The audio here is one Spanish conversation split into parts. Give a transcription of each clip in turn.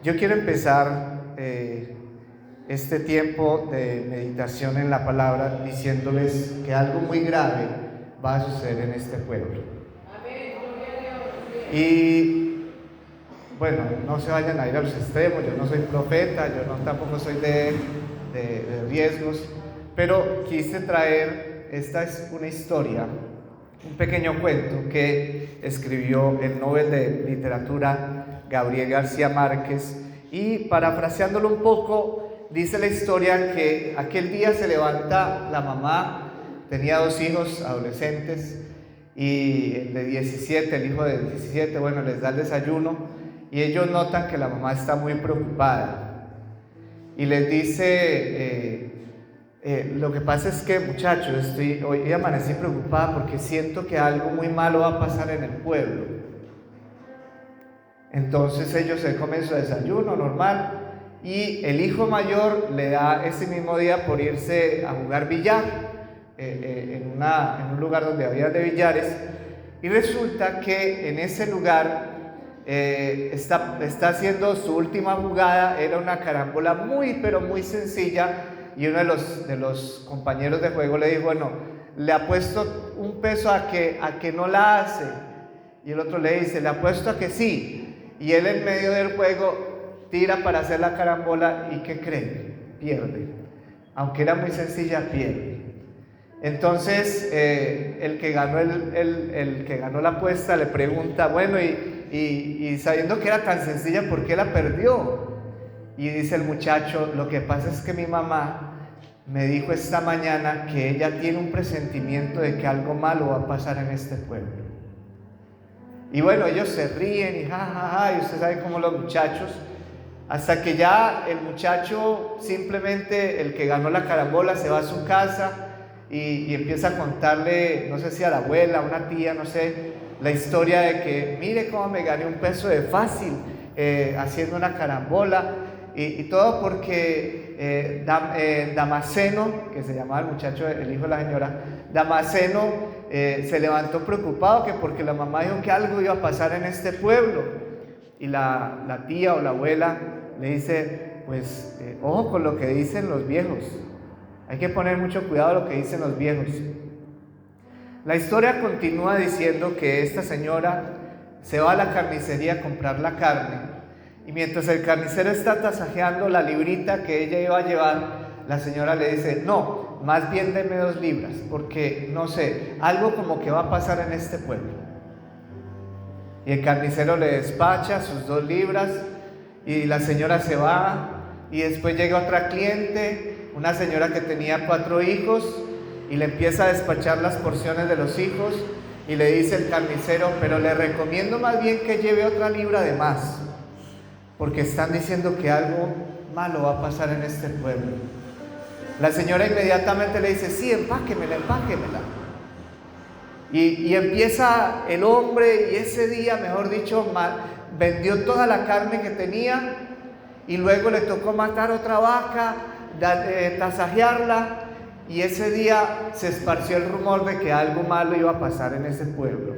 Yo quiero empezar este tiempo de meditación en la palabra diciéndoles que algo muy grave va a suceder en este pueblo. Y bueno, no se vayan a ir a los extremos, yo no soy profeta, tampoco soy de riesgos, pero quise traer, esta es una historia, un pequeño cuento que escribió el Nobel de Literatura Gabriel García Márquez, y parafraseándolo un poco, dice la historia que aquel día se levanta la mamá, tenía 2 hijos adolescentes, y el de 17, el hijo de 17, bueno, les da el desayuno, y ellos notan que la mamá está muy preocupada, y les dice, lo que pasa es que, muchachos, hoy amanecí preocupada porque siento que algo muy malo va a pasar en el pueblo. Entonces ellos se comen su desayuno normal, y el hijo mayor le da ese mismo día por irse a jugar billar en un lugar donde había de billares, y resulta que en ese lugar está haciendo su última jugada. Era una carambola muy pero muy sencilla, y uno de los compañeros de juego le dijo, bueno, le apuesto un peso a que no la hace, y el otro le dice, le apuesto a que sí. Y él en medio del juego tira para hacer la carambola, y ¿qué creen? Pierde. Aunque era muy sencilla, pierde. Entonces el que ganó la apuesta le pregunta, bueno, y sabiendo que era tan sencilla, ¿por qué la perdió? Y dice el muchacho, lo que pasa es que mi mamá me dijo esta mañana que ella tiene un presentimiento de que algo malo va a pasar en este pueblo. Y bueno, ellos se ríen y jajaja, y usted sabe cómo los muchachos, hasta que ya el muchacho, simplemente el que ganó la carambola, se va a su casa y empieza a contarle, no sé si a la abuela, a una tía, no sé, la historia de que mire cómo me gané un peso de fácil haciendo una carambola, y todo porque Damasceno, que se llamaba el muchacho, el hijo de la señora, Damasceno, se levantó preocupado que porque la mamá dijo que algo iba a pasar en este pueblo, y la tía o la abuela le dice, pues ojo con lo que dicen los viejos, hay que poner mucho cuidado a lo que dicen los viejos. La historia continúa diciendo que esta señora se va a la carnicería a comprar la carne, y mientras el carnicero está tasajeando la librita que ella iba a llevar, la señora le dice, no, más bien deme 2 libras, porque no sé, algo como que va a pasar en este pueblo. Y el carnicero le despacha sus 2 libras, y la señora se va, y después llega otra cliente, una señora que tenía 4 hijos, y le empieza a despachar las porciones de los hijos, y le dice el carnicero, pero le recomiendo más bien que lleve otra libra de más, porque están diciendo que algo malo va a pasar en este pueblo. La señora inmediatamente le dice, sí, empáquemela. Y empieza el hombre, y ese día, mejor dicho, vendió toda la carne que tenía, y luego le tocó matar otra vaca, tasajearla, y ese día se esparció el rumor de que algo malo iba a pasar en ese pueblo.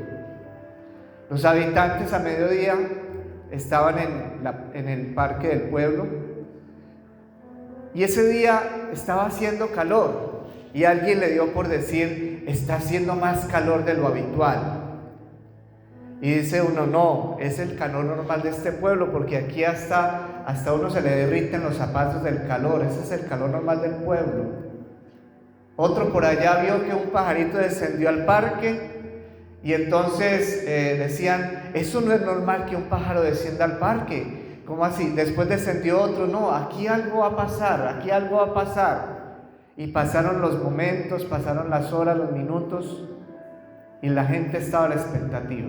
Los habitantes a mediodía estaban en el parque del pueblo, y ese día estaba haciendo calor, y alguien le dio por decir, está haciendo más calor de lo habitual. Y dice uno, no, es el calor normal de este pueblo, porque aquí hasta uno se le derriten los zapatos del calor, ese es el calor normal del pueblo. Otro por allá vio que un pajarito descendió al parque, y entonces decían, eso no es normal que un pájaro descienda al parque. ¿Cómo así? Después descendió otro, no, aquí algo va a pasar. Y pasaron los momentos, pasaron las horas, los minutos, y la gente estaba a la expectativa.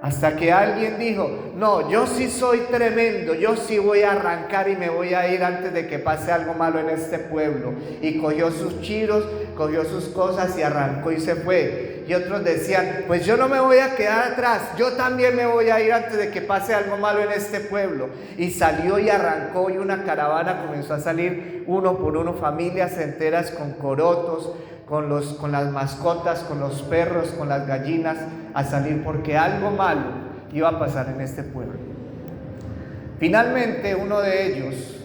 Hasta que alguien dijo: no, yo sí soy tremendo, yo sí voy a arrancar y me voy a ir antes de que pase algo malo en este pueblo. Y cogió sus chiros, cogió sus cosas y arrancó y se fue. Y otros decían: pues yo no me voy a quedar atrás, yo también me voy a ir antes de que pase algo malo en este pueblo. Y salió y arrancó, y una caravana comenzó a salir uno por uno, familias enteras con corotos, con las mascotas, con los perros, con las gallinas, a salir porque algo malo iba a pasar en este pueblo. Finalmente uno de ellos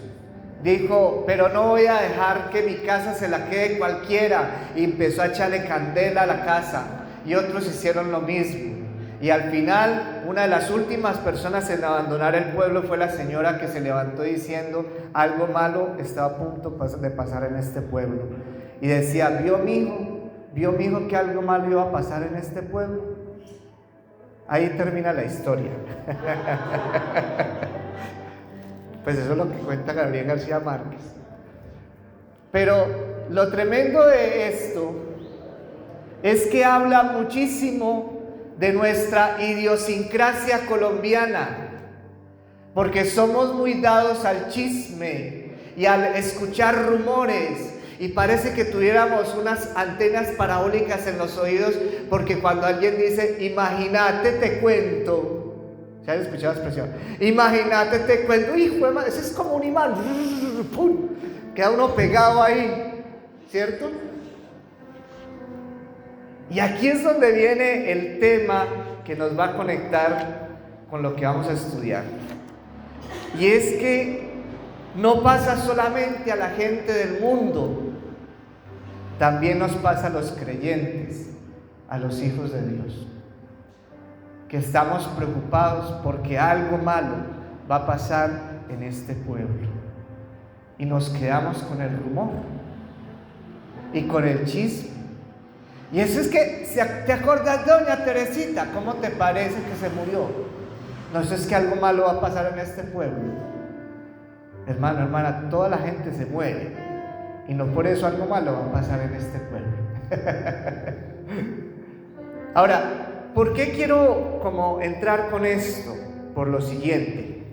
dijo: pero no voy a dejar que mi casa se la quede cualquiera, y empezó a echarle candela a la casa, y otros hicieron lo mismo. Y al final, una de las últimas personas en abandonar el pueblo fue la señora, que se levantó diciendo: algo malo estaba a punto de pasar en este pueblo. Y decía: ¿vio mi hijo que algo malo iba a pasar en este pueblo? Ahí termina la historia. Pues eso es lo que cuenta Gabriel García Márquez. Pero lo tremendo de esto es que habla muchísimo de nuestra idiosincrasia colombiana, porque somos muy dados al chisme y al escuchar rumores. Y parece que tuviéramos unas antenas parabólicas en los oídos, porque cuando alguien dice: imagínate, te cuento, ¿se han escuchado la expresión? Imagínate, te cuento, hijo de madre, ese es como un imán, ¡pum!, queda uno pegado ahí, ¿cierto? Y aquí es donde viene el tema que nos va a conectar con lo que vamos a estudiar. Y es que no pasa solamente a la gente del mundo, también nos pasa a los creyentes, a los hijos de Dios, que estamos preocupados porque algo malo va a pasar en este pueblo, y nos quedamos con el rumor y con el chisme. Y eso es que, ¿te acuerdas de doña Teresita? ¿Cómo te parece que se murió? No, eso es que algo malo va a pasar en este pueblo. Hermano, hermana, toda la gente se muere, y no por eso algo malo va a pasar en este pueblo. Ahora, ¿por qué quiero como entrar con esto? Por lo siguiente.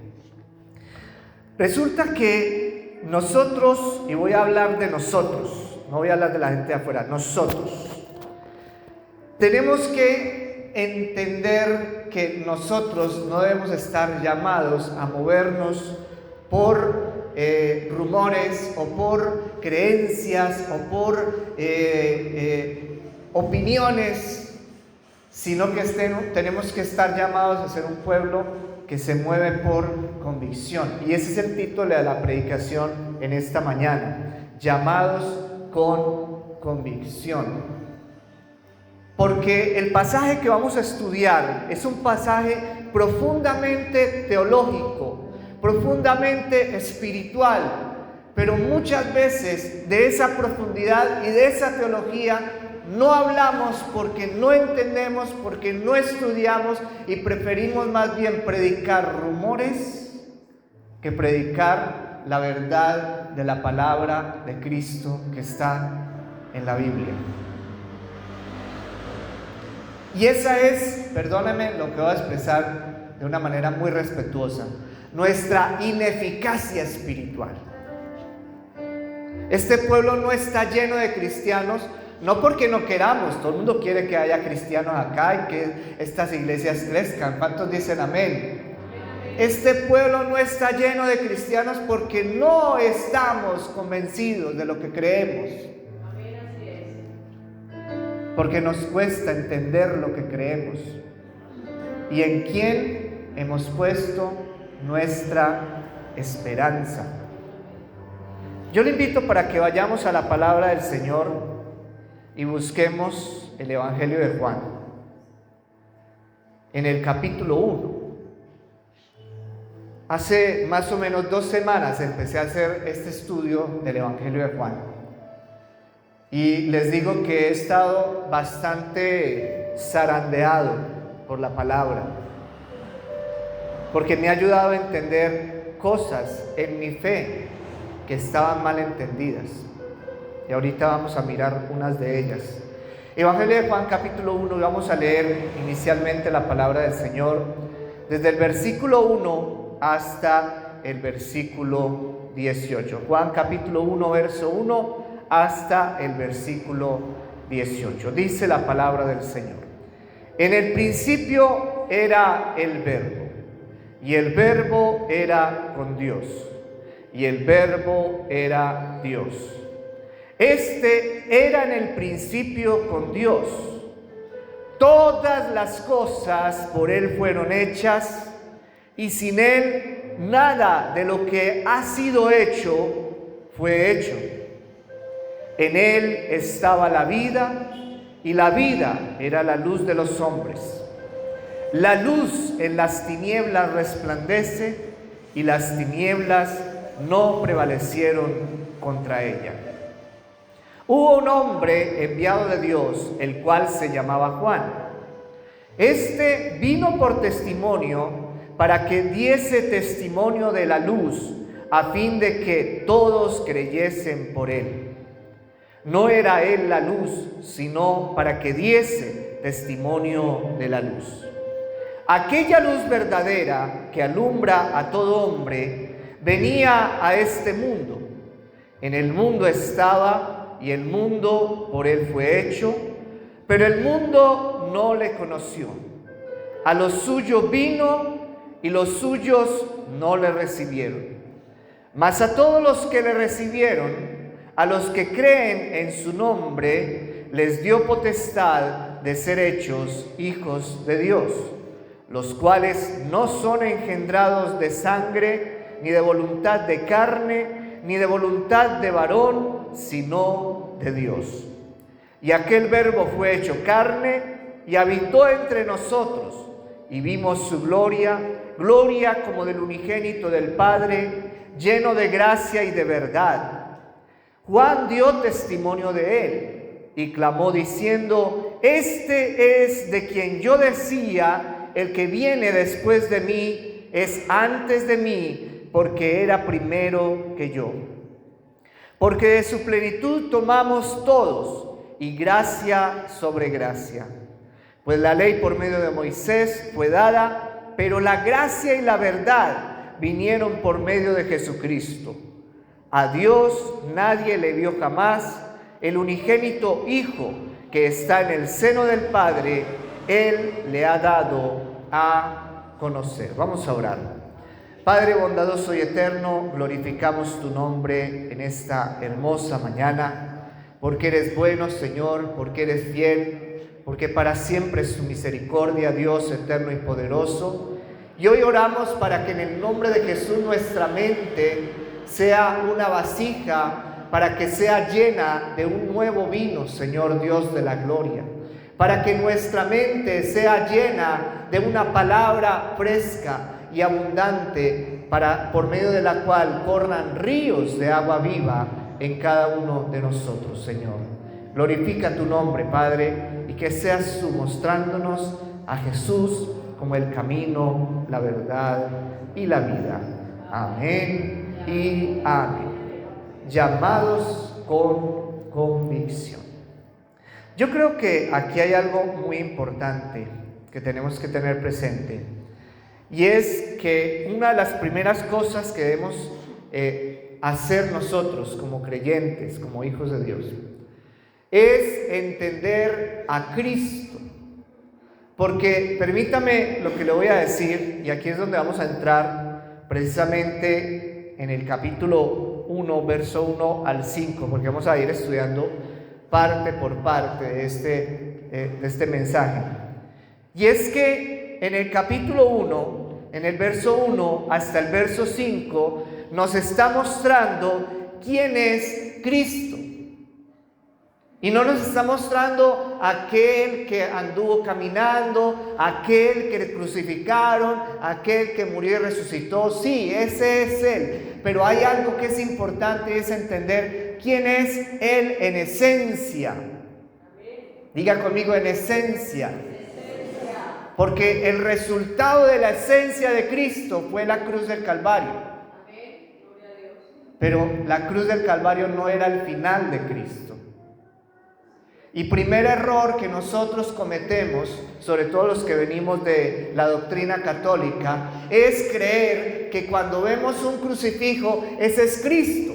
Resulta que nosotros, y voy a hablar de nosotros, no voy a hablar de la gente de afuera, nosotros tenemos que entender que nosotros no debemos estar llamados a movernos por rumores o por creencias o por opiniones, sino que tenemos que estar llamados a ser un pueblo que se mueve por convicción. Y ese es el título de la predicación en esta mañana: llamados con convicción. Porque el pasaje que vamos a estudiar es un pasaje profundamente teológico, profundamente espiritual, pero muchas veces de esa profundidad y de esa teología no hablamos porque no entendemos, porque no estudiamos, y preferimos más bien predicar rumores que predicar la verdad de la palabra de Cristo que está en la Biblia. Y esa es, perdónenme lo que voy a expresar de una manera muy respetuosa, nuestra ineficacia espiritual. Este pueblo no está lleno de cristianos, no porque no queramos, todo el mundo quiere que haya cristianos acá y que estas iglesias crezcan. ¿Cuántos dicen amén? Este pueblo no está lleno de cristianos porque no estamos convencidos de lo que creemos. Porque nos cuesta entender lo que creemos y en quién hemos puesto nuestra esperanza. Yo le invito para que vayamos a la palabra del Señor y busquemos el Evangelio de Juan en el capítulo 1. Hace más o menos 2 semanas empecé a hacer este estudio del Evangelio de Juan. Y les digo que he estado bastante zarandeado por la palabra, porque me ha ayudado a entender cosas en mi fe que estaban mal entendidas. Y ahorita vamos a mirar unas de ellas. Evangelio de Juan capítulo 1, vamos a leer inicialmente la palabra del Señor desde el versículo 1 hasta el versículo 18. Juan capítulo 1, verso 1 hasta el versículo 18. Dice la palabra del Señor: en el principio era el Verbo, y el Verbo era con Dios, y el Verbo era Dios. Este era en el principio con Dios. Todas las cosas por Él fueron hechas, y sin Él nada de lo que ha sido hecho fue hecho. En Él estaba la vida, y la vida era la luz de los hombres. La luz en las tinieblas resplandece, y las tinieblas no prevalecieron contra ella. Hubo un hombre enviado de Dios, el cual se llamaba Juan. Este vino por testimonio, para que diese testimonio de la luz, a fin de que todos creyesen por él. No era él la luz, sino para que diese testimonio de la luz. Aquella luz verdadera que alumbra a todo hombre venía a este mundo. En el mundo estaba, y el mundo por él fue hecho, pero el mundo no le conoció. A los suyos vino, y los suyos no le recibieron. Mas a todos los que le recibieron, a los que creen en su nombre, les dio potestad de ser hechos hijos de Dios, los cuales no son engendrados de sangre, ni de voluntad de carne, ni de voluntad de varón, sino de Dios. Y aquel Verbo fue hecho carne y habitó entre nosotros, y vimos su gloria, gloria como del unigénito del Padre, lleno de gracia y de verdad. Juan dio testimonio de él y clamó diciendo: este es de quien yo decía, el que viene después de mí es antes de mí, porque era primero que yo. Porque de su plenitud tomamos todos, y gracia sobre gracia. Pues la ley por medio de Moisés fue dada, pero la gracia y la verdad vinieron por medio de Jesucristo. A Dios nadie le vio jamás. El unigénito Hijo que está en el seno del Padre, Él le ha dado a conocer. Vamos a orar. Padre bondadoso y eterno, glorificamos tu nombre en esta hermosa mañana, porque eres bueno, Señor, porque eres fiel, porque para siempre es tu misericordia, Dios eterno y poderoso. Y hoy oramos para que en el nombre de Jesús nuestra mente sea una vasija, para que sea llena de un nuevo vino, Señor Dios de la gloria, para que nuestra mente sea llena de una palabra fresca y abundante, por medio de la cual corran ríos de agua viva en cada uno de nosotros, Señor. Glorifica tu nombre, Padre, y que seas tú mostrándonos a Jesús como el camino, la verdad y la vida. Amén y amén. Llamados con convicción. Yo creo que aquí hay algo muy importante que tenemos que tener presente, y es que una de las primeras cosas que debemos hacer nosotros como creyentes, como hijos de Dios, es entender a Cristo. Porque permítame lo que le voy a decir, y aquí es donde vamos a entrar precisamente en el capítulo 1, verso 1 al 5, porque vamos a ir estudiando parte por parte de este mensaje. Y es que en el capítulo 1, en el verso 1 hasta el verso 5, nos está mostrando quién es Cristo. Y no nos está mostrando aquel que anduvo caminando, aquel que le crucificaron, aquel que murió y resucitó. Sí, ese es Él. Pero hay algo que es importante, es entender quién es Él en esencia. Diga conmigo, en esencia. Porque el resultado de la esencia de Cristo fue la cruz del Calvario. Pero la cruz del Calvario no era el final de Cristo. Y primer error que nosotros cometemos, sobre todo los que venimos de la doctrina católica, es creer que cuando vemos un crucifijo, ese es Cristo.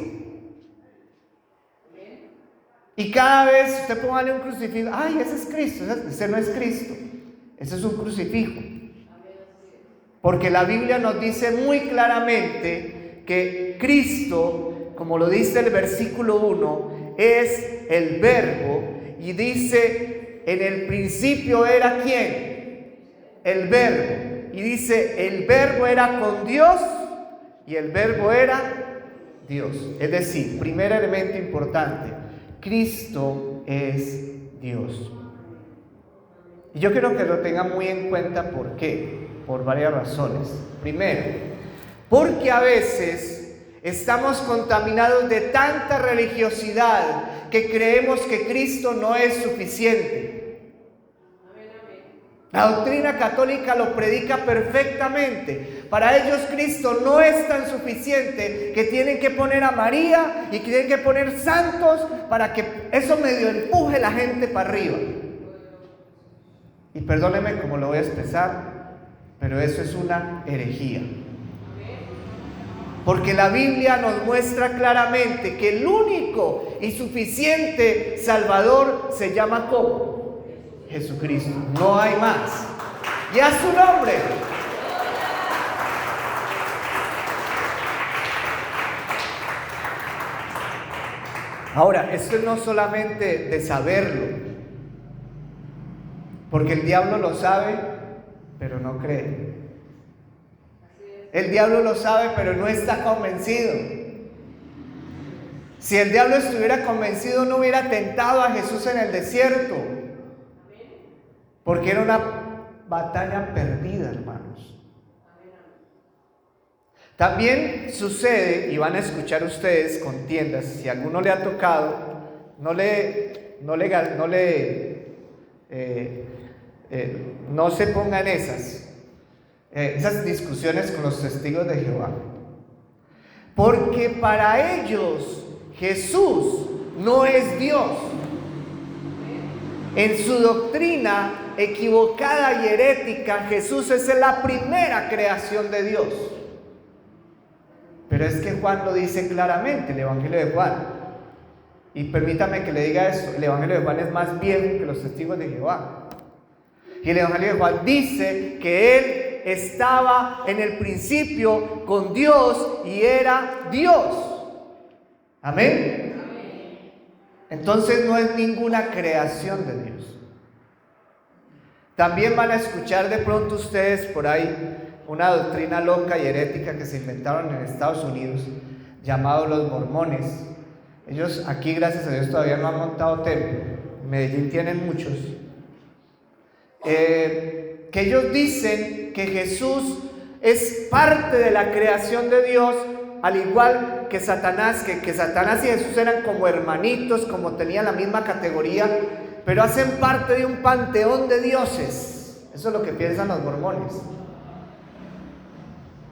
Y cada vez usted póngale un crucifijo, ¡ay, ese es Cristo! Ese no es Cristo, ese es un crucifijo. Porque la Biblia nos dice muy claramente que Cristo, como lo dice el versículo 1, es el Verbo. Y dice, en el principio era ¿quién? El Verbo. Y dice, el Verbo era con Dios y el Verbo era Dios. Es decir, primer elemento importante, Cristo es Dios. Y yo quiero que lo tengan muy en cuenta. ¿Por qué? Por varias razones. Primero, porque a veces estamos contaminados de tanta religiosidad que creemos que Cristo no es suficiente. La doctrina católica lo predica perfectamente. Para ellos Cristo no es tan suficiente, que tienen que poner a María y que tienen que poner santos para que eso medio empuje la gente para arriba. Y perdónenme como lo voy a expresar, pero eso es una herejía. Porque la Biblia nos muestra claramente que el único y suficiente Salvador se llama ¿cómo? Jesucristo. No hay más. Y a su nombre. Ahora, esto no solamente de saberlo, porque el diablo lo sabe, pero no cree. El diablo lo sabe, pero no está convencido. Si el diablo estuviera convencido, no hubiera tentado a Jesús en el desierto. Porque era una batalla perdida, hermanos. También sucede, y van a escuchar ustedes contiendas, si a alguno le ha tocado, no se ponga en esas discusiones con los testigos de Jehová. Porque para ellos Jesús no es Dios. En su doctrina equivocada y herética, Jesús es la primera creación de Dios. Pero es que Juan lo dice claramente, el Evangelio de Juan. Y permítame que le diga esto, el Evangelio de Juan es más viejo que los testigos de Jehová. Y el Evangelio de Juan dice que Él estaba en el principio con Dios y era Dios. Amén. Entonces no es ninguna creación de Dios. También van a escuchar de pronto ustedes por ahí una doctrina loca y herética que se inventaron en Estados Unidos, llamado los mormones. Ellos aquí, gracias a Dios, todavía no han montado templo. En Medellín tienen muchos. Que ellos dicen que Jesús es parte de la creación de Dios, al igual que Satanás, que Satanás y Jesús eran como hermanitos, como tenían la misma categoría, pero hacen parte de un panteón de dioses. Eso es lo que piensan los mormones.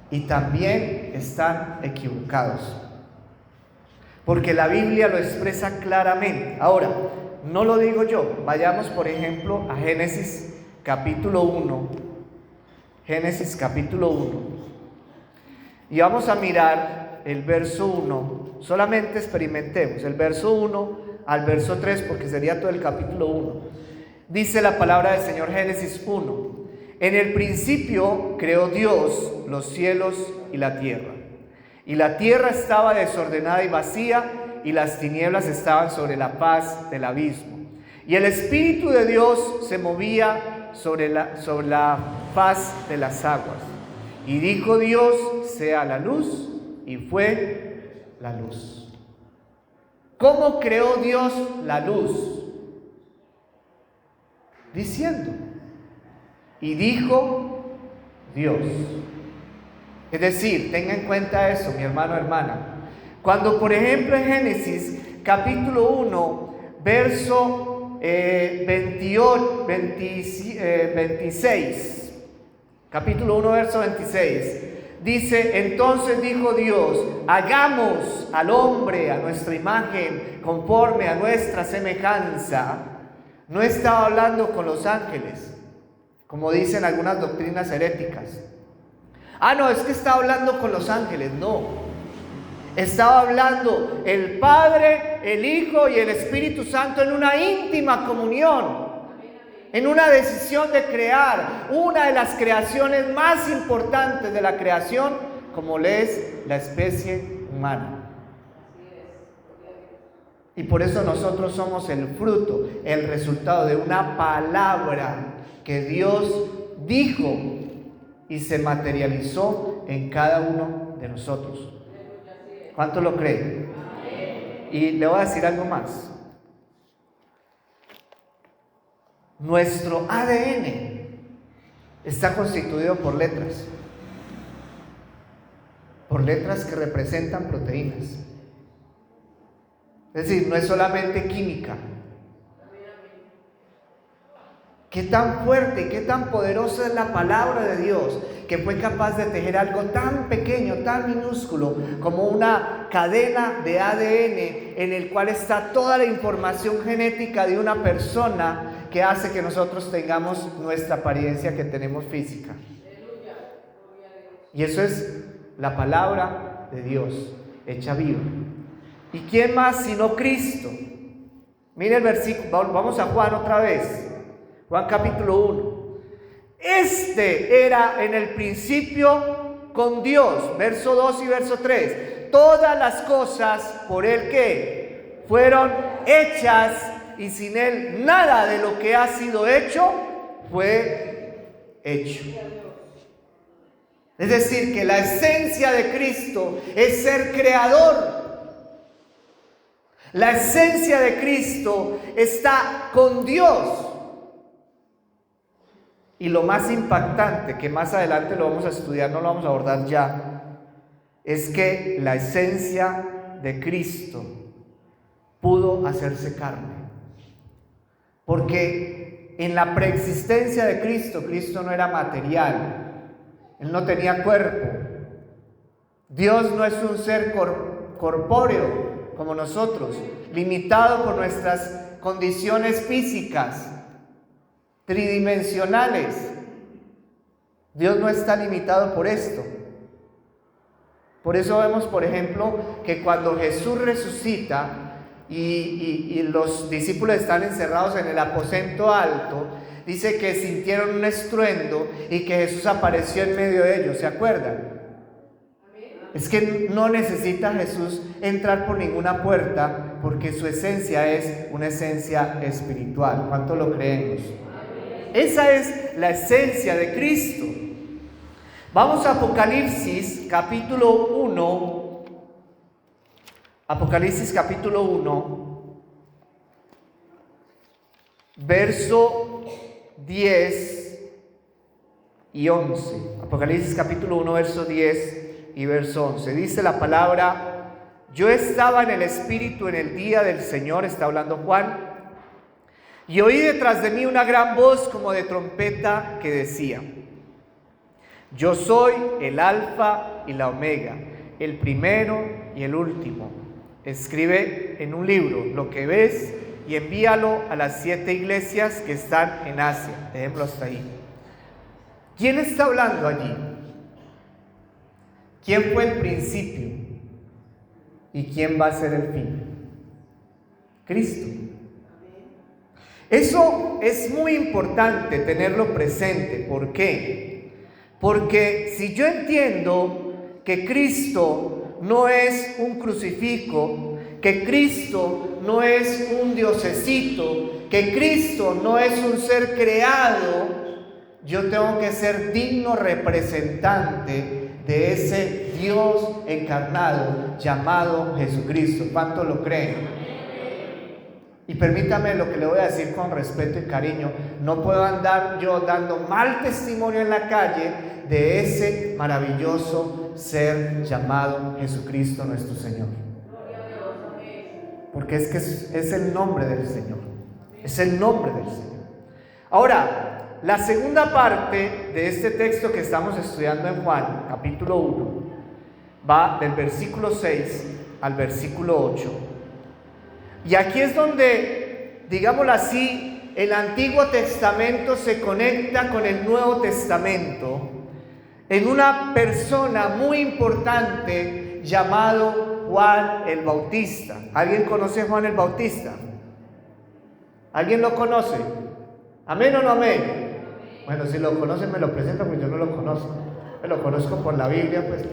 Y también están equivocados, porque la Biblia lo expresa claramente. Ahora, no lo digo yo, vayamos por ejemplo a Génesis capítulo 1. Génesis capítulo 1. Y vamos a mirar el verso 1. Solamente experimentemos el verso 1 al verso 3, porque sería todo el capítulo 1. Dice la palabra del Señor, Génesis 1. En el principio creó Dios los cielos y la tierra. Y la tierra estaba desordenada y vacía, y las tinieblas estaban sobre la faz del abismo. Y el Espíritu de Dios se movía sobre la faz de las aguas. Y dijo Dios, sea la luz, y fue la luz. ¿Cómo creó Dios la luz? Diciendo, y dijo Dios. Es decir, tenga en cuenta eso, mi hermano, hermana. Cuando, por ejemplo, en Génesis capítulo 1, verso 26, capítulo 1, verso 26, dice, entonces dijo Dios, hagamos al hombre a nuestra imagen, conforme a nuestra semejanza. No estaba hablando con los ángeles, como dicen algunas doctrinas heréticas. No, es que estaba hablando con los ángeles. No, estaba hablando el Padre, el Hijo y el Espíritu Santo en una íntima comunión, en una decisión de crear una de las creaciones más importantes de la creación, como le es la especie humana. Y por eso nosotros somos el fruto, el resultado de una palabra que Dios dijo y se materializó en cada uno de nosotros. ¿Cuánto lo creen? Y le voy a decir algo más. Nuestro ADN está constituido por letras que representan proteínas. Es decir, no es solamente química. Qué tan fuerte y qué tan poderosa es la palabra de Dios, que fue capaz de tejer algo tan pequeño, tan minúsculo, como una cadena de ADN en el cual está toda la información genética de una persona que hace que nosotros tengamos nuestra apariencia que tenemos física. Y eso es la palabra de Dios hecha viva. ¿Y quién más sino Cristo? Mire el versículo, vamos a Juan otra vez. Juan capítulo 1. Este era en el principio con Dios, verso 2 y verso 3. Todas las cosas por Él que fueron hechas, y sin Él nada de lo que ha sido hecho fue hecho. Es decir, que la esencia de Cristo es ser creador. La esencia de Cristo está con Dios. Y lo más impactante, que más adelante lo vamos a estudiar, no lo vamos a abordar ya, es que la esencia de Cristo pudo hacerse carne. Porque en la preexistencia de Cristo, Cristo no era material, Él no tenía cuerpo. Dios no es un ser corpóreo como nosotros, limitado por nuestras condiciones físicas, tridimensionales. Dios no está limitado por esto. Por eso vemos, por ejemplo, que cuando Jesús resucita y los discípulos están encerrados en el aposento alto, dice que sintieron un estruendo y que Jesús apareció en medio de ellos. ¿Se acuerdan? Es que no necesita Jesús entrar por ninguna puerta, porque su esencia es una esencia espiritual. ¿Cuánto lo creemos? Esa es la esencia de Cristo. Vamos a Apocalipsis capítulo 1. Apocalipsis capítulo 1, verso 10 y 11. Apocalipsis capítulo 1, verso 10 y verso 11. Dice la palabra: yo estaba en el Espíritu en el día del Señor, está hablando Juan, y oí detrás de mí una gran voz como de trompeta que decía: yo soy el Alfa y la Omega, el primero y el último. Escribe en un libro lo que ves y envíalo a las 7 iglesias que están en Asia. Dejémoslo hasta ahí. ¿Quién está hablando allí? ¿Quién fue el principio? ¿Y quién va a ser el fin? Cristo. Eso es muy importante tenerlo presente. ¿Por qué? Porque si yo entiendo que Cristo no es un crucifijo, que Cristo no es un diosecito, que Cristo no es un ser creado, yo tengo que ser digno representante de ese Dios encarnado llamado Jesucristo. ¿Cuánto lo creen? Y permítame lo que le voy a decir con respeto y cariño. No puedo andar yo dando mal testimonio en la calle de ese maravilloso ser llamado Jesucristo nuestro Señor. Porque es que es el nombre del Señor. Es el nombre del Señor. Ahora, la segunda parte de este texto que estamos estudiando en Juan, capítulo 1, va del versículo 6 al versículo 8. Y aquí es donde, digámoslo así, el Antiguo Testamento se conecta con el Nuevo Testamento en una persona muy importante llamado Juan el Bautista. ¿Alguien conoce a Juan el Bautista? ¿Alguien lo conoce? ¿Amén o no amén? Bueno, si lo conocen me lo presentan, porque yo no lo conozco. Me lo conozco por la Biblia, pues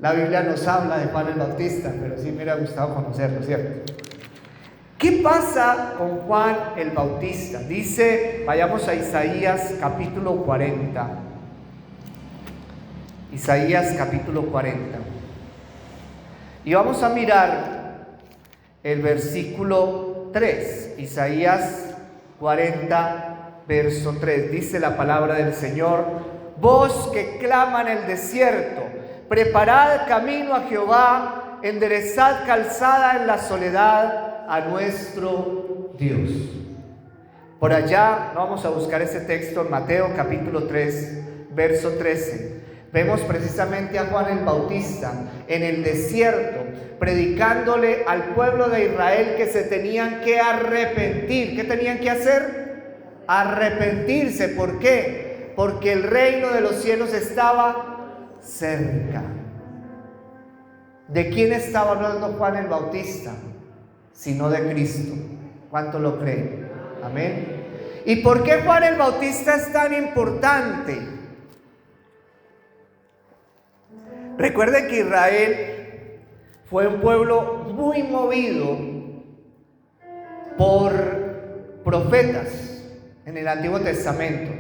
la Biblia nos habla de Juan el Bautista, pero sí me hubiera gustado conocerlo, ¿cierto? ¿Qué pasa con Juan el Bautista? Dice, vayamos a Isaías capítulo 40. Isaías capítulo 40. Y vamos a mirar el versículo 3. Isaías 40, verso 3. Dice la palabra del Señor: voz que clama en el desierto, preparad camino a Jehová, enderezad calzada en la soledad a nuestro Dios. Por allá, vamos a buscar ese texto en Mateo capítulo 3, verso 13. Vemos precisamente a Juan el Bautista en el desierto, predicándole al pueblo de Israel que se tenían que arrepentir. ¿Qué tenían que hacer? Arrepentirse. ¿Por qué? Porque el reino de los cielos estaba cerca. ¿De quién estaba hablando Juan el Bautista? Sino de Cristo. ¿Cuánto lo creen? Amén. ¿Y por qué Juan el Bautista es tan importante? Recuerden que Israel fue un pueblo muy movido por profetas en el Antiguo Testamento.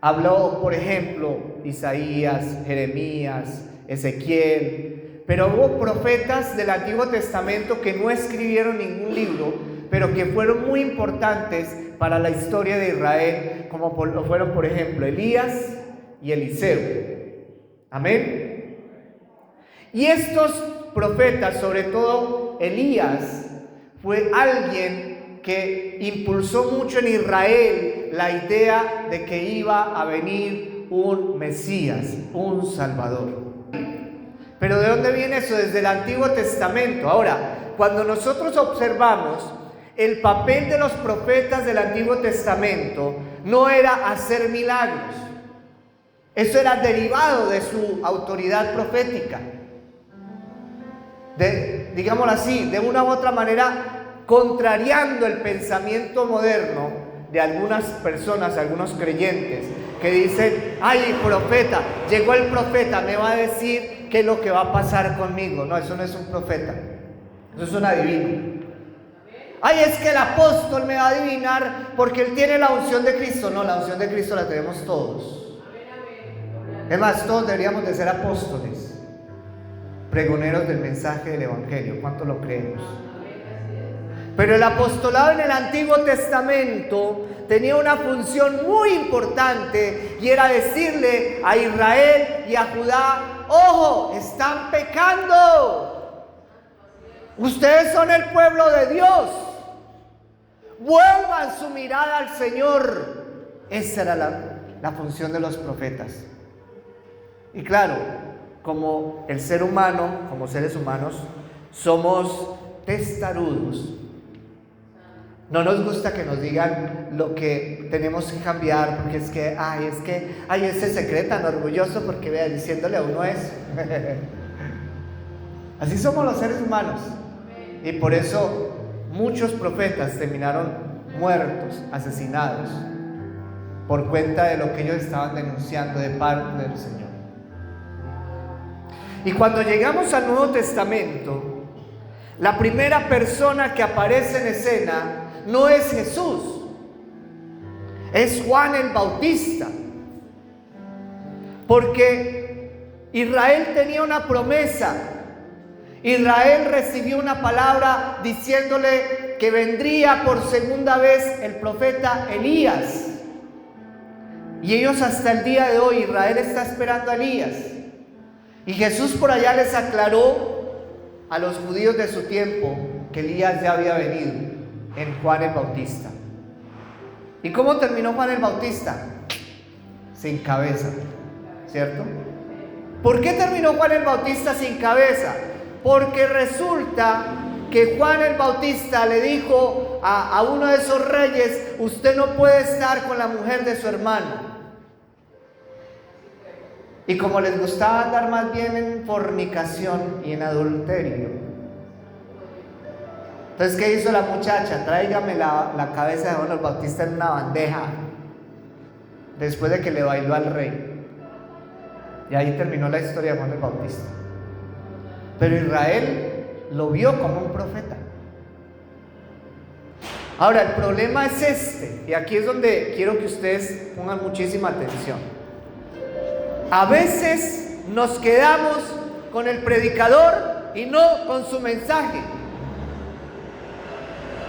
Habló, por ejemplo, Isaías, Jeremías, Ezequiel, pero hubo profetas del Antiguo Testamento que no escribieron ningún libro, pero que fueron muy importantes para la historia de Israel, como lo fueron, por ejemplo, Elías y Eliseo. Amén. Y estos profetas, sobre todo Elías, fue alguien que impulsó mucho en Israel la idea de que iba a venir un Mesías, un Salvador. Pero ¿de dónde viene eso? Desde el Antiguo Testamento. Ahora, cuando nosotros observamos el papel de los profetas del Antiguo Testamento, no era hacer milagros. Eso era derivado de su autoridad profética. Digámoslo así, de una u otra manera, contrariando el pensamiento moderno de algunas personas, algunos creyentes, que dicen: ay, profeta, llegó el profeta, me va a decir qué es lo que va a pasar conmigo. No, eso no es un profeta, eso es un adivino. Ay, es que el apóstol me va a adivinar porque él tiene la unción de Cristo. No, la unción de Cristo la tenemos todos. Es más, todos deberíamos de ser apóstoles, pregoneros del mensaje del Evangelio. ¿Cuánto lo creemos? Pero el apostolado en el Antiguo Testamento tenía una función muy importante, y era decirle a Israel y a Judá: ojo, están pecando, ustedes son el pueblo de Dios, vuelvan su mirada al Señor. Esa era la función de los profetas. Y claro, como el ser humano, como seres humanos, somos testarudos. No nos gusta que nos digan lo que tenemos que cambiar, porque es que ese se cree tan orgulloso porque vea diciéndole a uno eso. Así somos los seres humanos. Y por eso muchos profetas terminaron muertos, asesinados, por cuenta de lo que ellos estaban denunciando de parte del Señor. Y cuando llegamos al Nuevo Testamento, la primera persona que aparece en escena no es Jesús, es Juan el Bautista. Porque Israel tenía una promesa. Israel recibió una palabra diciéndole que vendría por segunda vez el profeta Elías. Y ellos hasta el día de hoy, Israel está esperando a Elías. Y Jesús por allá les aclaró a los judíos de su tiempo que Elías ya había venido en Juan el Bautista. ¿Y cómo terminó Juan el Bautista? Sin cabeza, ¿cierto? ¿Por qué terminó Juan el Bautista sin cabeza? Porque resulta que Juan el Bautista le dijo a uno de esos reyes: usted no puede estar con la mujer de su hermano. Y como les gustaba andar más bien en fornicación y en adulterio, entonces, ¿qué hizo la muchacha? Tráigame la cabeza de Juan el Bautista en una bandeja, después de que le bailó al rey. Y ahí terminó la historia de Juan el Bautista. Pero Israel lo vio como un profeta. Ahora, el problema es este, y aquí es donde quiero que ustedes pongan muchísima atención. A veces nos quedamos con el predicador y no con su mensaje.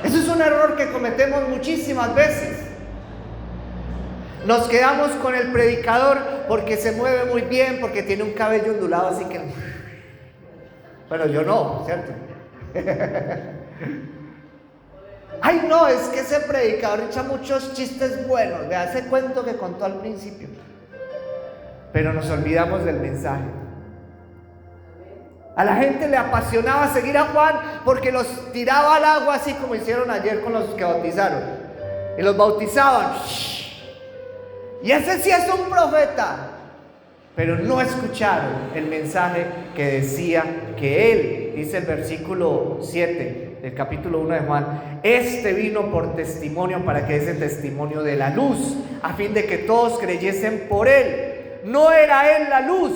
Eso es un error que cometemos muchísimas veces. Nos quedamos con el predicador porque se mueve muy bien, porque tiene un cabello ondulado, así que... Bueno, yo no, ¿cierto? Ay, no, es que ese predicador echa muchos chistes buenos. Vea ese cuento que contó al principio. Pero nos olvidamos del mensaje. A la gente le apasionaba seguir a Juan porque los tiraba al agua, así como hicieron ayer con los que bautizaron. Y los bautizaban. Y ese sí es un profeta. Pero no escucharon el mensaje que decía que él, dice el versículo 7 del capítulo 1 de Juan: este vino por testimonio, para que diese testimonio de la luz, a fin de que todos creyesen por él. No era él la luz,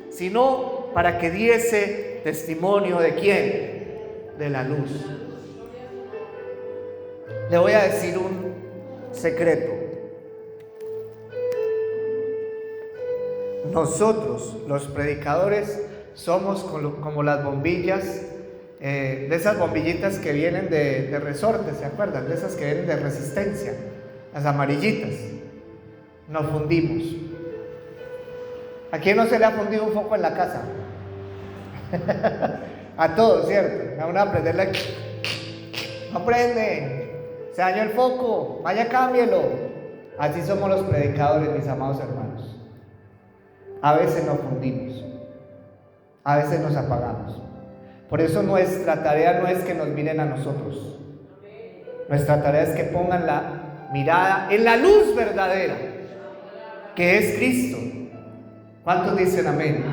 sino para que diese testimonio de quién, de la luz. Le voy a decir un secreto. Nosotros, los predicadores, somos como las bombillas, de esas bombillitas que vienen de resorte, ¿se acuerdan? De esas que vienen de resistencia, las amarillitas. Nos fundimos. ¿A quién no se le ha fundido un foco en la casa? A todos, ¿cierto? A uno a prenderle, no prende, se dañó el foco, vaya, cámbielo. Así somos los predicadores, mis amados hermanos. A veces nos fundimos, a veces nos apagamos. Por eso nuestra tarea no es que nos miren a nosotros. Nuestra tarea es que pongan la mirada en la luz verdadera, que es Cristo. ¿Cuántos dicen amén?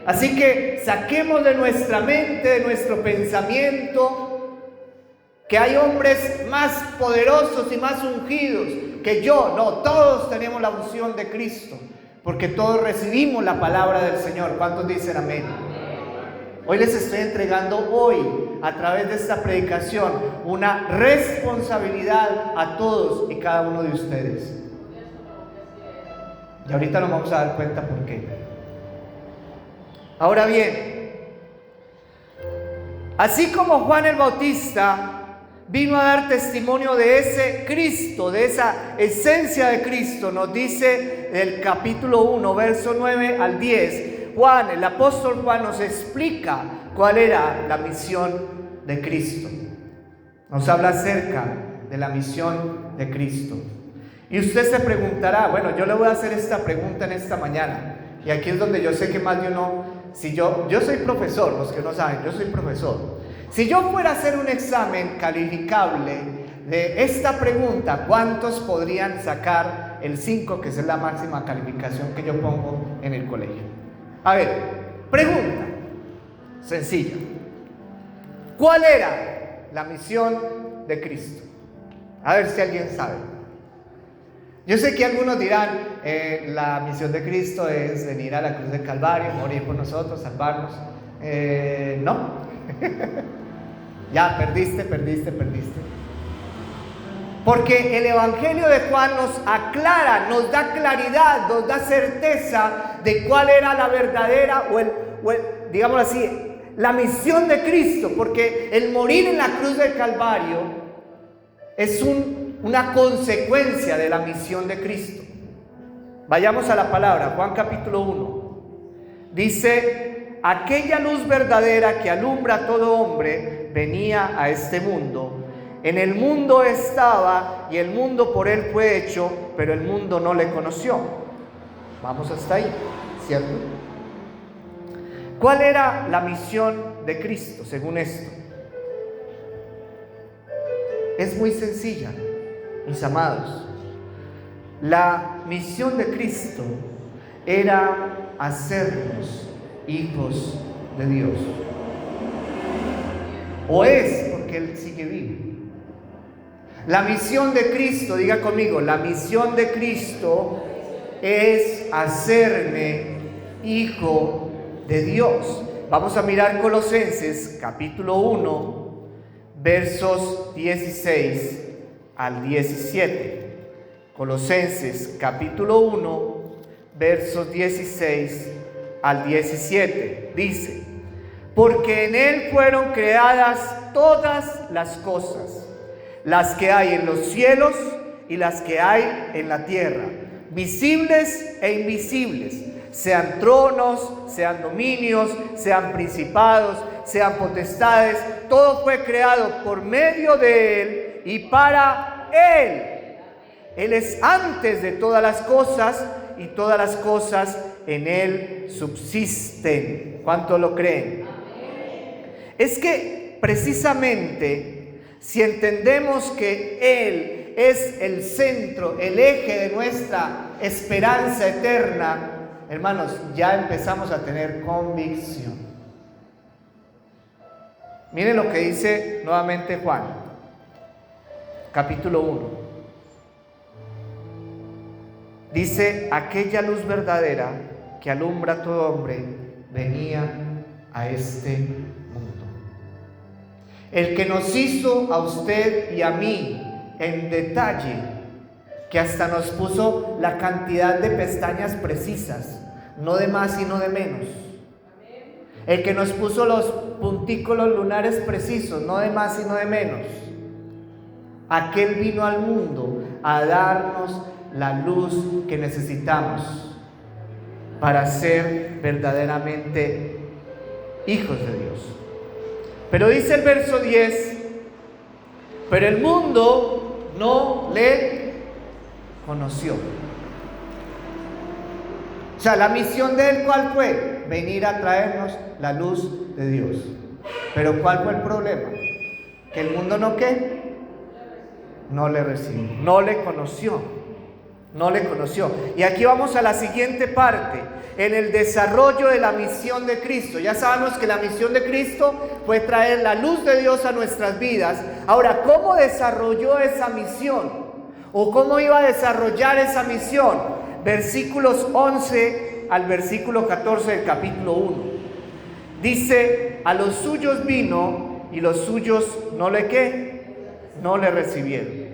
Así que saquemos de nuestra mente, de nuestro pensamiento, que hay hombres más poderosos y más ungidos que yo. No, todos tenemos la unción de Cristo, porque todos recibimos la palabra del Señor. ¿Cuántos dicen amén? Hoy les estoy entregando a través de esta predicación, una responsabilidad a todos y cada uno de ustedes. Y ahorita nos vamos a dar cuenta por qué. Ahora bien, así como Juan el Bautista vino a dar testimonio de ese Cristo, de esa esencia de Cristo, nos dice el capítulo 1, verso 9 al 10, Juan, el apóstol Juan, nos explica cuál era la misión de Cristo. Nos habla acerca de la misión de Cristo. Y usted se preguntará, bueno, yo le voy a hacer esta pregunta en esta mañana. Y aquí es donde yo sé que más de uno, si yo soy profesor, los que no saben, yo soy profesor. Si yo fuera a hacer un examen calificable de esta pregunta, ¿cuántos podrían sacar el 5, que es la máxima calificación que yo pongo en el colegio? A ver, pregunta sencilla. ¿Cuál era la misión de Cristo? A ver si alguien sabe. Yo sé que algunos dirán, la misión de Cristo es venir a la cruz del Calvario, morir por nosotros, salvarnos. No. Ya, perdiste. Porque el Evangelio de Juan nos aclara, nos da claridad, nos da certeza de cuál era la verdadera, digámoslo así, la misión de Cristo. Porque el morir en la cruz del Calvario es una consecuencia de la misión de Cristo. Vayamos a la palabra, Juan capítulo 1. Dice: aquella luz verdadera que alumbra a todo hombre venía a este mundo. En el mundo estaba y el mundo por él fue hecho, pero el mundo no le conoció. Vamos hasta ahí, ¿cierto? ¿Cuál era la misión de Cristo según esto? es muy sencilla, mis amados. La misión de Cristo era hacernos hijos de Dios. O es, porque Él sigue vivo. La misión de Cristo, diga conmigo, la misión de Cristo es hacerme hijo de Dios. Vamos a mirar Colosenses capítulo 1, versos 16 al 17. Colosenses capítulo 1, versos 16 al 17. Dice: porque en Él fueron creadas todas las cosas, las que hay en los cielos y las que hay en la tierra, visibles e invisibles, sean tronos, sean dominios, sean principados, sean potestades. Todo fue creado por medio de Él y para Él. Él es antes de todas las cosas y todas las cosas en Él subsisten. ¿Cuánto lo creen? Es que precisamente si entendemos que Él es el centro, el eje de nuestra esperanza eterna, hermanos, ya empezamos a tener convicción. Miren lo que dice nuevamente Juan, capítulo 1. Dice: aquella luz verdadera que alumbra a todo hombre venía a este mundo. El que nos hizo a usted y a mí en detalle, que hasta nos puso la cantidad de pestañas precisas, no de más y no de menos. El que nos puso los puntículos lunares precisos, no de más y no de menos. Aquel vino al mundo a darnos la luz que necesitamos para ser verdaderamente hijos de Dios. Pero dice el verso 10: pero el mundo no le conoció. O sea, la misión de Él, ¿cuál fue? Venir a traernos la luz de Dios. Pero ¿cuál fue el problema? Que el mundo no, ¿qué? No le recibió, no le conoció. No le conoció. Y aquí vamos a la siguiente parte, en el desarrollo de la misión de Cristo. Ya sabemos que la misión de Cristo fue traer la luz de Dios a nuestras vidas. Ahora, ¿cómo desarrolló esa misión? ¿O cómo iba a desarrollar esa misión? Versículos 11 al versículo 14 del capítulo 1. Dice: a los suyos vino y los suyos no le, ¿qué? No le recibieron.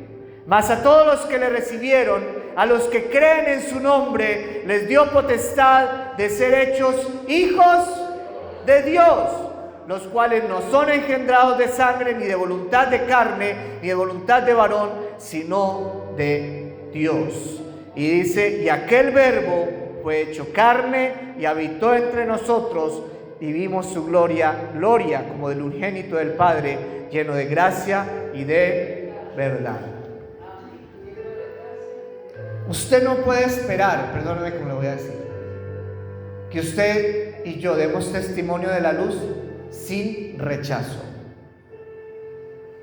Mas a todos los que le recibieron, a los que creen en su nombre, les dio potestad de ser hechos hijos de Dios, los cuales no son engendrados de sangre, ni de voluntad de carne, ni de voluntad de varón, sino de Dios. Y dice: y aquel verbo fue hecho carne y habitó entre nosotros, y vimos su gloria, gloria como del unigénito del Padre, lleno de gracia y de verdad. Usted no puede esperar, perdóneme como le voy a decir, que usted y yo demos testimonio de la luz sin rechazo.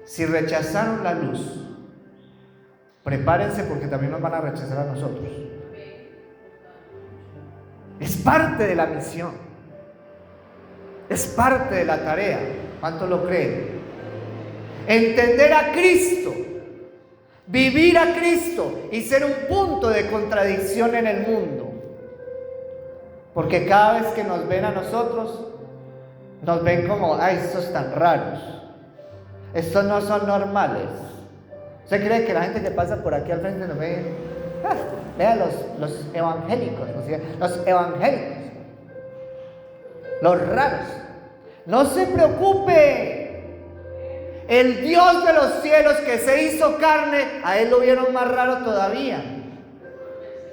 Si rechazaron la luz, prepárense porque también nos van a rechazar a nosotros. Es parte de la misión, es parte de la tarea. ¿Cuánto lo creen? Entender a Cristo, vivir a Cristo y ser un punto de contradicción en el mundo. Porque cada vez que nos ven a nosotros, nos ven como: ay, estos tan raros, estos no son normales. ¿Usted cree que la gente que pasa por aquí al frente nos ve? Vean los evangélicos, los evangélicos, los raros. No se preocupe. El Dios de los cielos que se hizo carne, a Él lo vieron más raro todavía.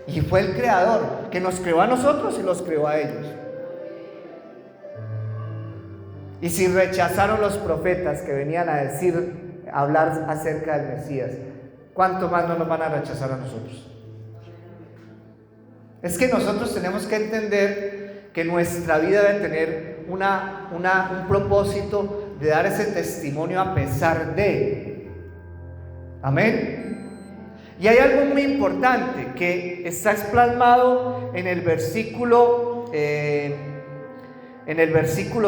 Y fue el Creador que nos creó a nosotros y los creó a ellos. Y si rechazaron los profetas que venían a hablar acerca del Mesías, ¿cuánto más no nos van a rechazar a nosotros? Es que nosotros tenemos que entender que nuestra vida debe tener un propósito de dar ese testimonio a pesar de. Amén. Y hay algo muy importante que está plasmado en el versículo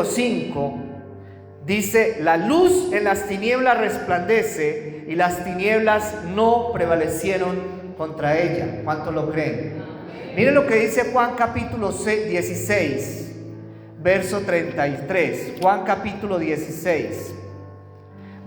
5. Dice: la luz en las tinieblas resplandece y las tinieblas no prevalecieron contra ella. ¿Cuántos lo creen? Miren lo que dice Juan capítulo 16, verso 33. Juan capítulo 16,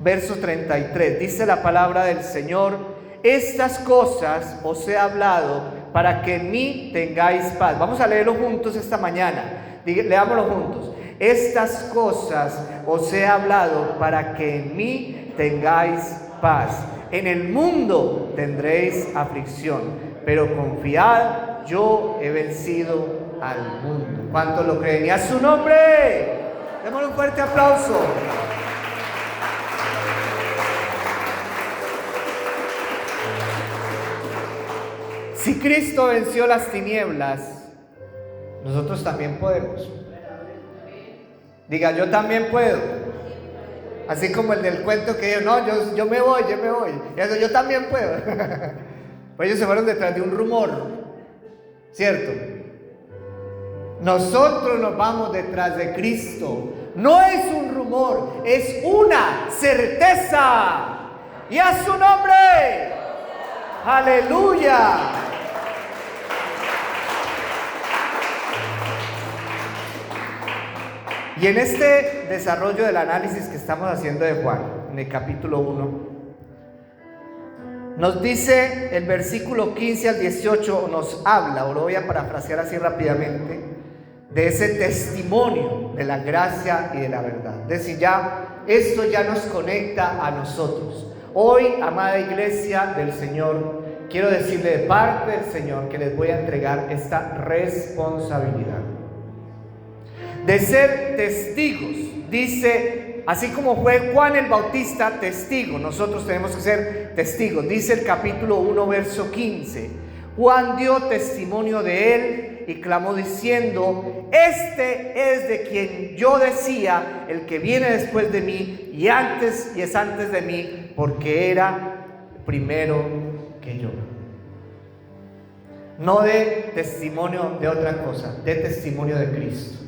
verso 33. Dice la palabra del Señor: estas cosas os he hablado para que en mí tengáis paz. Vamos a leerlo juntos esta mañana. Leámoslo juntos. Estas cosas os he hablado para que en mí tengáis paz. En el mundo tendréis aflicción, pero confiad, yo he vencido al mundo. ¿Cuántos lo creen? Y a su nombre, démosle un fuerte aplauso. Si Cristo venció las tinieblas, nosotros también podemos. Diga: yo también puedo. Así como el del cuento que dijo: no, yo me voy. Y eso: yo también puedo. Pues ellos se fueron detrás de un rumor, ¿cierto? Nosotros nos vamos detrás de Cristo. No es un rumor, es una certeza. Y a su nombre, aleluya. Y en este desarrollo del análisis que estamos haciendo de Juan, en el capítulo 1, nos dice el versículo 15 al 18, nos habla, o lo voy a parafrasear así rápidamente, de ese testimonio de la gracia y de la verdad. Es decir, esto ya nos conecta a nosotros. Hoy, amada iglesia del Señor, quiero decirle de parte del Señor que les voy a entregar esta responsabilidad de ser testigos. Dice, así como fue Juan el Bautista testigo, nosotros tenemos que ser testigos. Dice el capítulo 1, verso 15: Juan dio testimonio de él y clamó diciendo: este es de quien yo decía, el que viene después de mí y es antes de mí, porque era primero que yo. No de testimonio de otra cosa, de testimonio de Cristo.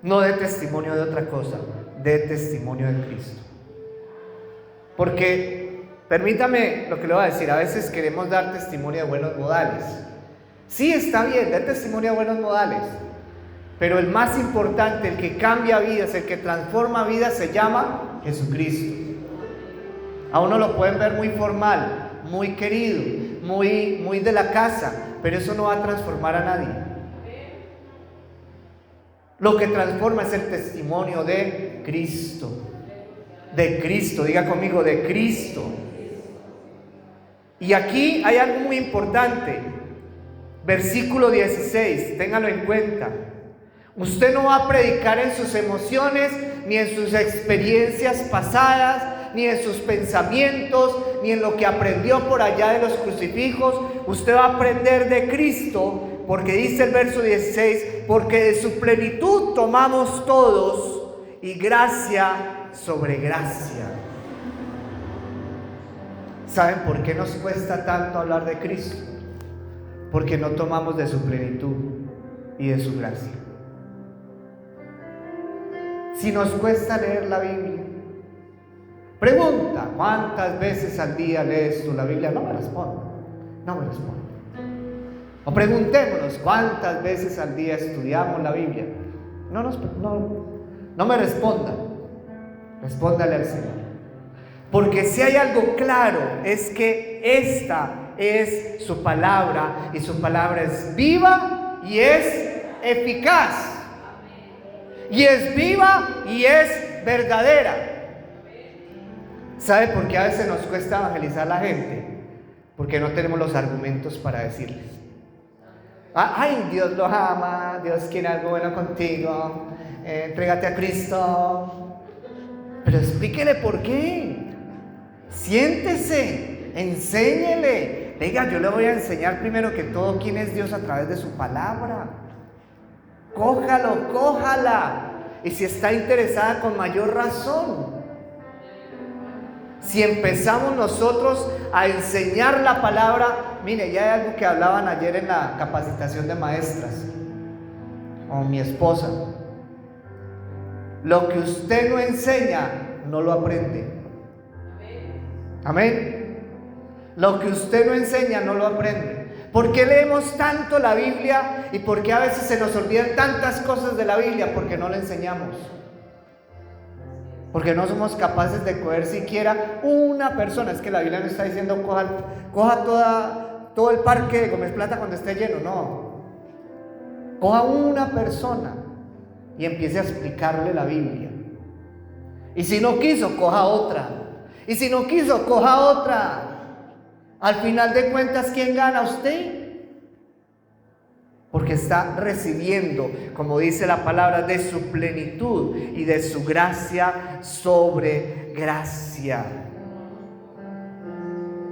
No de testimonio de otra cosa, de testimonio de Cristo. Porque, permítame lo que le voy a decir, a veces queremos dar testimonio de buenos modales. Sí, está bien, dar testimonio de buenos modales, pero el más importante, el que cambia vidas, el que transforma vidas, se llama Jesucristo. A uno lo pueden ver muy formal, muy querido, muy de la casa, pero eso no va a transformar a nadie. Lo que transforma es el testimonio de Cristo. De Cristo, diga conmigo, de Cristo. Y aquí hay algo muy importante. Versículo 16, téngalo en cuenta. Usted no va a predicar en sus emociones, ni en sus experiencias pasadas, ni en sus pensamientos, ni en lo que aprendió por allá de los crucifijos. Usted va a aprender de Cristo. Porque dice el verso 16: porque de su plenitud tomamos todos, y gracia sobre gracia. ¿Saben por qué nos cuesta tanto hablar de Cristo? Porque no tomamos de su plenitud y de su gracia. Si nos cuesta leer la Biblia, pregunta: ¿cuántas veces al día lees tú la Biblia? No me responda. O preguntémonos: ¿cuántas veces al día estudiamos la Biblia? No me responda. Respóndale al Señor. Porque si hay algo claro, es que esta es su palabra, y su palabra es viva y es eficaz. Y es viva y es verdadera. ¿Sabe por qué a veces nos cuesta evangelizar a la gente? Porque no tenemos los argumentos para decirles: ay, Dios los ama, Dios quiere algo bueno contigo, entrégate a Cristo. Pero explíquele por qué. Siéntese, enséñele. Diga: yo le voy a enseñar primero que todo quién es Dios a través de su palabra. Cójala. Y si está interesada, con mayor razón. Si empezamos nosotros a enseñar la palabra, mire, ya hay algo que hablaban ayer en la capacitación de maestras, con mi esposa. Lo que usted no enseña, no lo aprende. Amén. Lo que usted no enseña, no lo aprende. ¿Por qué leemos tanto la Biblia y por qué a veces se nos olvidan tantas cosas de la Biblia? Porque no la enseñamos. Porque no somos capaces de coger siquiera una persona. Es que la Biblia no está diciendo coja todo el parque de Gómez Plata cuando esté lleno. No. Coja una persona y empiece a explicarle la Biblia. Y si no quiso, coja otra. Y si no quiso, coja otra. Al final de cuentas, ¿quién gana? Usted. Porque está recibiendo, como dice la palabra, de su plenitud y de su gracia sobre gracia.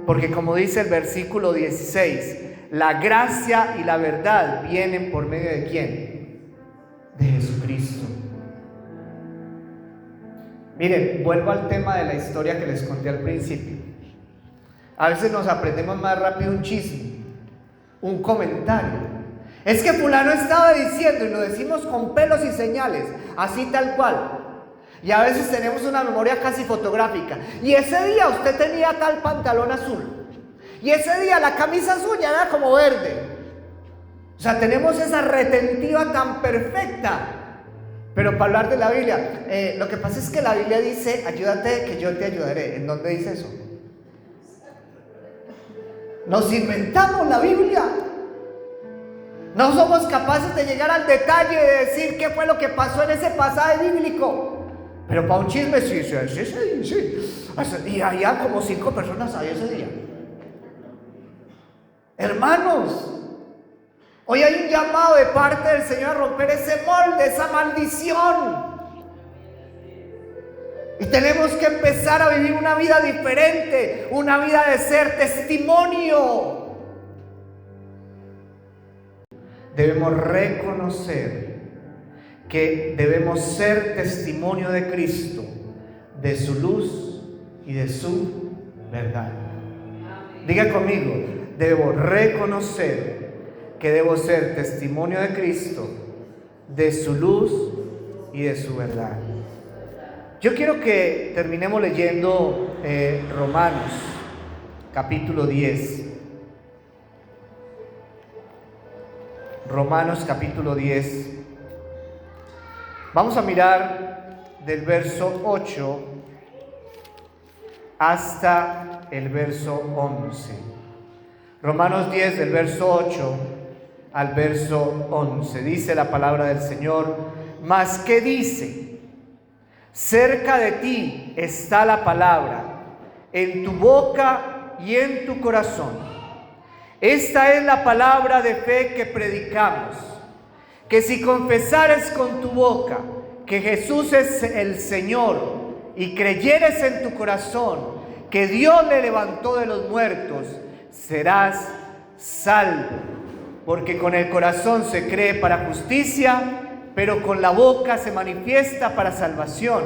Porque como dice el versículo 16, la gracia y la verdad vienen por medio de ¿quién? De Jesucristo. Miren, vuelvo al tema de la historia que les conté al principio. A veces nos aprendemos más rápido un chisme, un comentario. Es que fulano estaba diciendo, y lo decimos con pelos y señales, así tal cual. Y a veces tenemos una memoria casi fotográfica. Y ese día usted tenía tal pantalón azul. Y ese día la camisa suya era como verde. O sea, tenemos esa retentiva tan perfecta. Pero para hablar de la Biblia, lo que pasa es que la Biblia dice, ayúdate que yo te ayudaré. ¿En dónde dice eso? Nos inventamos la Biblia. No somos capaces de llegar al detalle de decir qué fue lo que pasó en ese pasaje bíblico. Pero para un chisme sí. Y había como 5 personas ahí ese día. Hermanos, hoy hay un llamado de parte del Señor a romper ese molde, esa maldición. Y tenemos que empezar a vivir una vida diferente, una vida de ser testimonio. Debemos reconocer que debemos ser testimonio de Cristo, de su luz y de su verdad. Diga conmigo, debo reconocer que debo ser testimonio de Cristo, de su luz y de su verdad. Yo quiero que terminemos leyendo Romanos capítulo 10. Romanos capítulo 10. Vamos a mirar del verso 8 hasta el verso 11. Romanos 10 del verso 8 al verso 11. Dice la palabra del Señor: mas ¿qué dice? Cerca de ti está la palabra, en tu boca y en tu corazón. Esta es la palabra de fe que predicamos, que si confesares con tu boca que Jesús es el Señor y creyeres en tu corazón que Dios le levantó de los muertos, serás salvo. Porque con el corazón se cree para justicia, pero con la boca se manifiesta para salvación.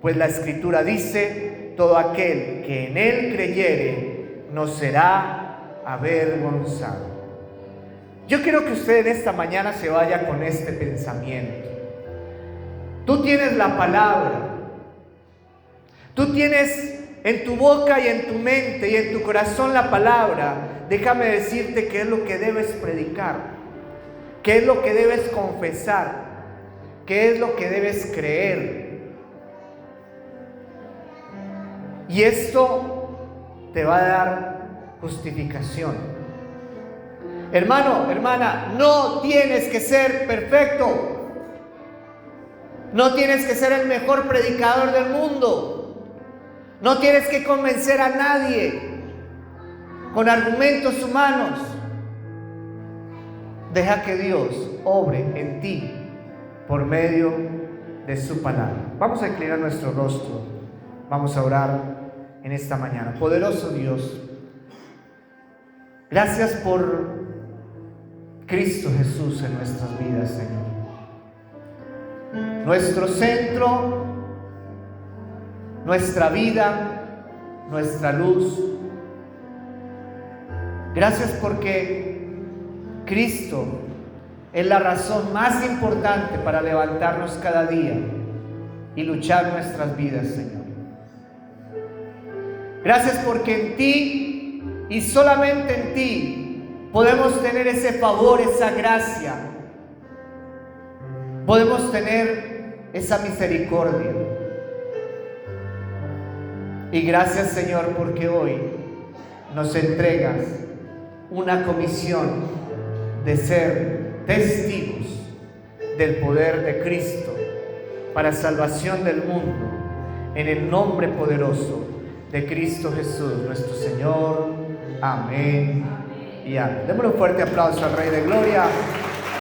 Pues la Escritura dice: todo aquel que en Él creyere no será avergonzado. Yo quiero que usted en esta mañana se vaya con este pensamiento. Tú tienes la palabra. Tú tienes en tu boca y en tu mente y en tu corazón la palabra. Déjame decirte qué es lo que debes predicar, qué es lo que debes confesar, qué es lo que debes creer. Y esto te va a dar justificación. Hermano, hermana, no tienes que ser perfecto. No tienes que ser el mejor predicador del mundo. No tienes que convencer a nadie con argumentos humanos. Deja que Dios obre en ti por medio de su palabra. Vamos a inclinar nuestro rostro. Vamos a orar en esta mañana. Poderoso Dios, gracias por Cristo Jesús en nuestras vidas, Señor. Nuestro centro, nuestra vida, nuestra luz. Gracias porque Cristo es la razón más importante para levantarnos cada día y luchar nuestras vidas, Señor. Gracias porque en ti y solamente en ti podemos tener ese favor, esa gracia. Podemos tener esa misericordia. Y gracias, Señor, porque hoy nos entregas una comisión de ser testigos del poder de Cristo para salvación del mundo, en el nombre poderoso de Cristo Jesús, nuestro Señor. Amén y amén. Démosle un fuerte aplauso al Rey de Gloria.